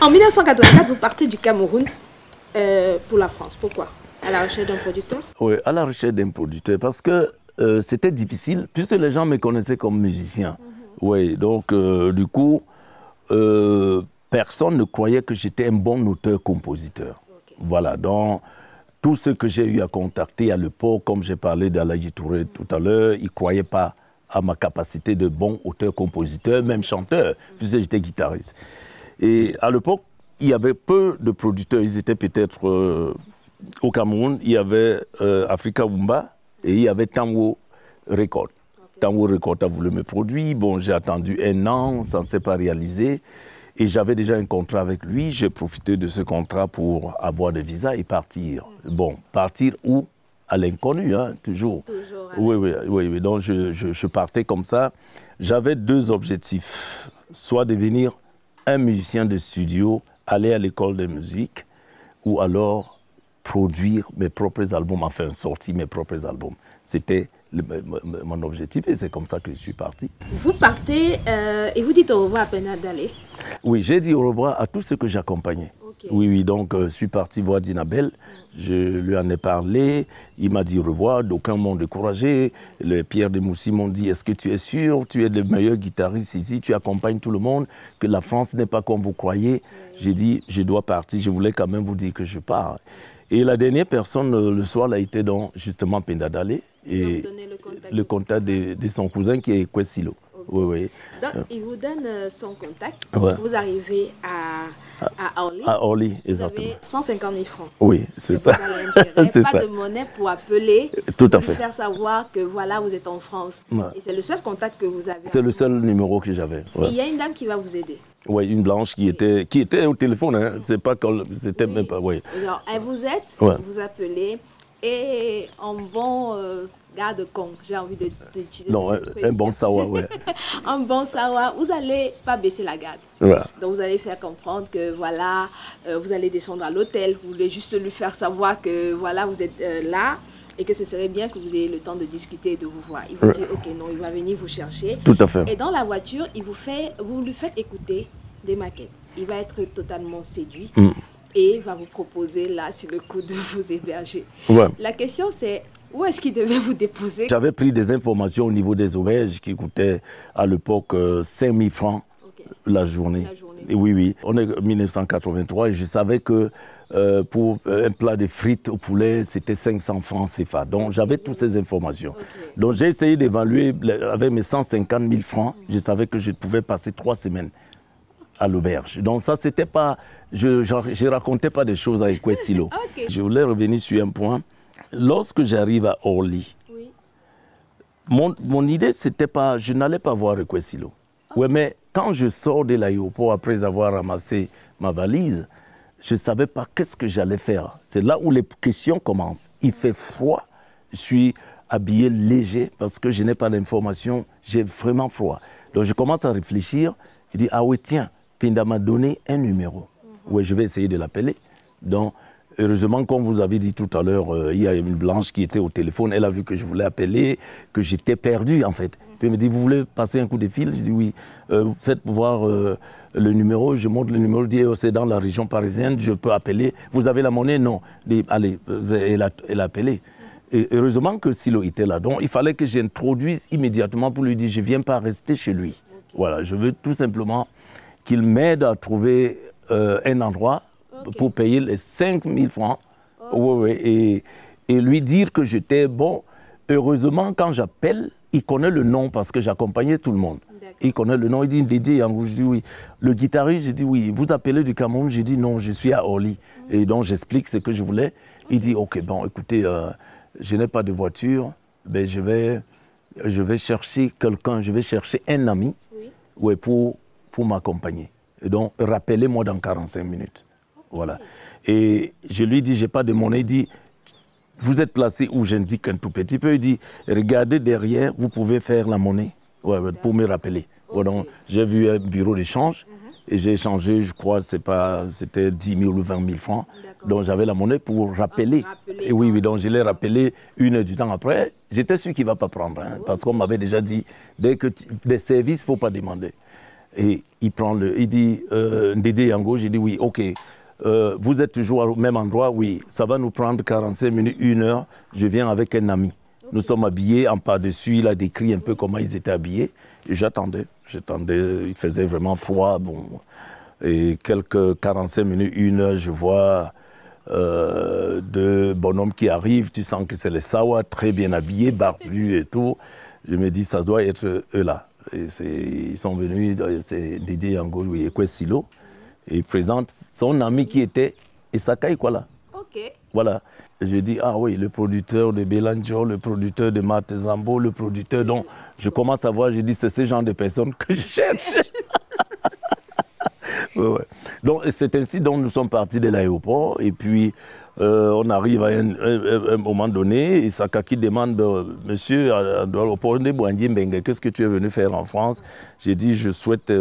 En 1984, vous partez du Cameroun pour la France. Pourquoi? À la recherche d'un producteur? Oui, à la recherche d'un producteur. Parce que c'était difficile, puisque les gens me connaissaient comme musicien. Oui, donc du coup, personne ne croyait que j'étais un bon auteur-compositeur. Voilà, donc tous ceux que j'ai eu à contacter à l'époque, comme j'ai parlé d'Aladji Touré tout à l'heure, ils ne croyaient pas à ma capacité de bon auteur-compositeur, même chanteur, puisque j'étais guitariste. Et à l'époque, il y avait peu de producteurs. Ils étaient peut-être au Cameroun, il y avait Africa Wumba et il y avait Tango Record. Tango Record a voulu me produire. Bon, j'ai attendu 1 an, ça ne s'est pas réalisé. Et j'avais déjà un contrat avec lui. J'ai profité de ce contrat pour avoir des visas et partir. Bon, partir où? À l'inconnu, hein, toujours. Oui. Donc, je partais comme ça. J'avais 2 objectifs. Soit devenir un musicien de studio, aller à l'école de musique, ou alors produire mes propres albums, enfin sortir mes propres albums. C'était mon objectif et c'est comme ça que je suis parti. Vous partez et vous dites au revoir à Penda Dale? Oui, j'ai dit au revoir à tous ceux que j'accompagnais. Okay. Oui, donc je suis parti voir Dinabel, je lui en ai parlé, il m'a dit au revoir, d'aucuns m'ont découragé, les Pierre de Moussi m'ont dit, est-ce que tu es sûr, tu es le meilleur guitariste ici, tu accompagnes tout le monde, que la France n'est pas comme vous croyez. J'ai dit, je dois partir, je voulais quand même vous dire que je pars. Et la dernière personne, le soir, a été donc justement Penda Dale et le contact de son cousin qui est Kwesilo. Okay. Oui. Donc, il vous donne son contact. Ouais. Vous arrivez à Orly. À Orly, exactement. Vous avez 150 000 francs. Oui, c'est ça. C'est pas de monnaie pour appeler, tout à fait, faire savoir que voilà, vous êtes en France. Ouais. Et c'est le seul contact que vous avez. C'est le seul numéro que j'avais. Ouais. Il y a une dame qui va vous aider. Oui, une blanche qui était au téléphone. Hein. C'est pas c'était même pas. Oui. Alors, elle vous aide, vous appelez et en bon garde-con, j'ai envie d'utiliser. Non, un bon sawa, oui. Un bon sawa, vous n'allez pas baisser la garde. Ouais. Donc vous allez faire comprendre que voilà, vous allez descendre à l'hôtel, vous voulez juste lui faire savoir que voilà, vous êtes là et que ce serait bien que vous ayez le temps de discuter et de vous voir. Il vous dit ok, non, il va venir vous chercher. Tout à fait. Et dans la voiture, vous lui faites écouter des maquettes. Il va être totalement séduit et va vous proposer là sur le coup de vous héberger. Ouais. La question c'est, où est-ce qu'il devait vous déposer? J'avais pris des informations au niveau des auberges qui coûtaient à l'époque 5 000 francs la journée. Et oui. On est en 1983 et je savais que pour un plat de frites au poulet, c'était 500 francs CFA. Donc j'avais toutes ces informations. Donc j'ai essayé d'évaluer avec mes 150 000 francs. Je savais que je pouvais passer 3 semaines à l'auberge. Donc ça, c'était pas... Je racontais pas des choses avec Kwesilo. Je voulais revenir sur un point. Lorsque j'arrive à Orly, mon idée, c'était pas... Je n'allais pas voir Kwesilo. Ouais, mais quand je sors de l'aéroport après avoir ramassé ma valise, je ne savais pas qu'est-ce que j'allais faire. C'est là où les questions commencent. Il fait froid, je suis habillé léger parce que je n'ai pas d'informations, j'ai vraiment froid. Donc je commence à réfléchir, je dis, ah oui, tiens, Penda m'a donné un numéro. Oui, je vais essayer de l'appeler. Donc, heureusement, comme vous avez dit tout à l'heure, il y a une blanche qui était au téléphone, elle a vu que je voulais appeler, que j'étais perdu en fait. Puis elle me dit, vous voulez passer un coup de fil? Je dis oui. Faites voir le numéro, je montre le numéro, je dis, c'est dans la région parisienne, je peux appeler. Vous avez la monnaie? Non. Je dis, allez, elle a appelé. Et heureusement que Silo était là. Donc il fallait que j'introduise immédiatement pour lui dire, je ne viens pas rester chez lui. Voilà, je veux tout simplement qu'il m'aide à trouver un endroit pour payer les 5 000 francs et lui dire que j'étais bon. Heureusement, quand j'appelle, il connaît le nom parce que j'accompagnais tout le monde. Il connaît le nom, il dit Dédé Yangou, je dis oui. Le guitariste, je dis oui. Vous appelez du Cameroun? Je dis non, je suis à Orly. Et donc j'explique ce que je voulais. Il dit ok, bon, écoutez, je n'ai pas de voiture, mais je vais chercher quelqu'un, je vais chercher un ami pour m'accompagner. Et donc, rappelez-moi dans 45 minutes. Voilà. Et je lui dis, je n'ai pas de monnaie. Il dit, vous êtes placé où? J'indique un tout petit peu. Il dit, regardez derrière, vous pouvez faire la monnaie pour me rappeler. Donc, j'ai vu un bureau d'échange et j'ai échangé, je crois, c'était 10 000 ou 20 000 francs. Donc, j'avais la monnaie pour rappeler. Et oui, donc je l'ai rappelé 1 heure du temps après. J'étais sûr qu'il ne va pas prendre, hein, parce qu'on m'avait déjà dit, dès que des services, il ne faut pas demander. Et il dit, Dédé Yango, j'ai dit oui, ok. Vous êtes toujours au même endroit, oui. Ça va nous prendre 45 minutes, 1 heure. Je viens avec un ami. Nous sommes habillés en pas-dessus. Il a décrit un peu comment ils étaient habillés. Et j'attendais. Il faisait vraiment froid. Bon. Et quelques 45 minutes, 1 heure, je vois deux bonhommes qui arrivent. Tu sens que c'est les Sawa, très bien habillés, barbus et tout. Je me dis, ça doit être eux là. Et ils sont venus, c'est Dédé Yango, lui, et Kwesilo. Et il présente son ami qui était Isaka Ikwala. Ok. Voilà. Je dis, ah oui, le producteur de Belanjo, le producteur de Marthe Zambo, le producteur dont je commence à voir, je dis, c'est ce genre de personnes que je cherche. Ouais. Donc c'est ainsi dont nous sommes partis de l'aéroport et puis on arrive à un moment donné et Sakaki demande monsieur à l'aéroport de Boandie-Mbengue, qu'est-ce que tu es venu faire en France? J'ai dit je souhaite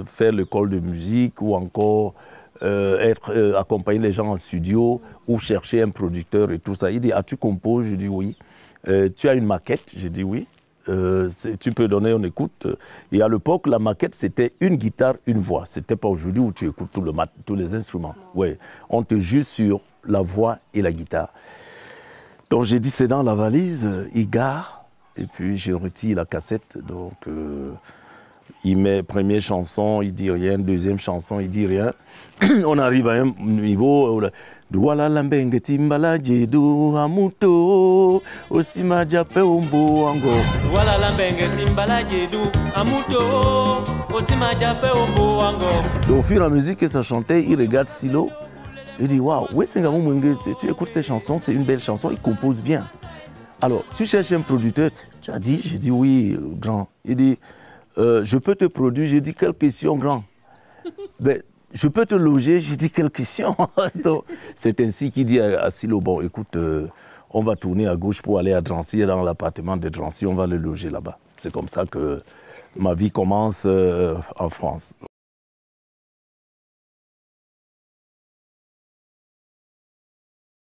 faire l'école de musique ou encore accompagner les gens en studio ou chercher un producteur et tout ça. Il dit as-tu composé? Je dis oui. Tu as une maquette? J'ai dit oui. Tu peux donner, on écoute. Et à l'époque, la maquette, c'était une guitare, une voix. C'était pas aujourd'hui où tu écoutes tous les instruments. Ouais. On te juge sur la voix et la guitare. Donc j'ai dit, c'est dans la valise, il gare. Et puis je retire la cassette. Donc il met première chanson, il dit rien. Deuxième chanson, il dit rien. On arrive à un niveau... Douala lambenge timbala jedu amuto osima jape ombo ango. Douala lambenge timbala jedu amuto osima jape ombo ango. Donc au fur et à mesure que ça chantait, il regarde Silo. Il dit waouh, tu écoutes ces chansons, c'est une belle chanson, il compose bien. Alors tu cherches un producteur, tu as dit, j'ai dit oui grand. Il dit je peux te produire, j'ai dit quelle question grand. Ben, je peux te loger, j'ai dit quelle question. C'est ainsi qu'il dit à Silo, bon écoute, on va tourner à gauche pour aller à Drancy, dans l'appartement de Drancy, on va le loger là-bas. C'est comme ça que ma vie commence en France.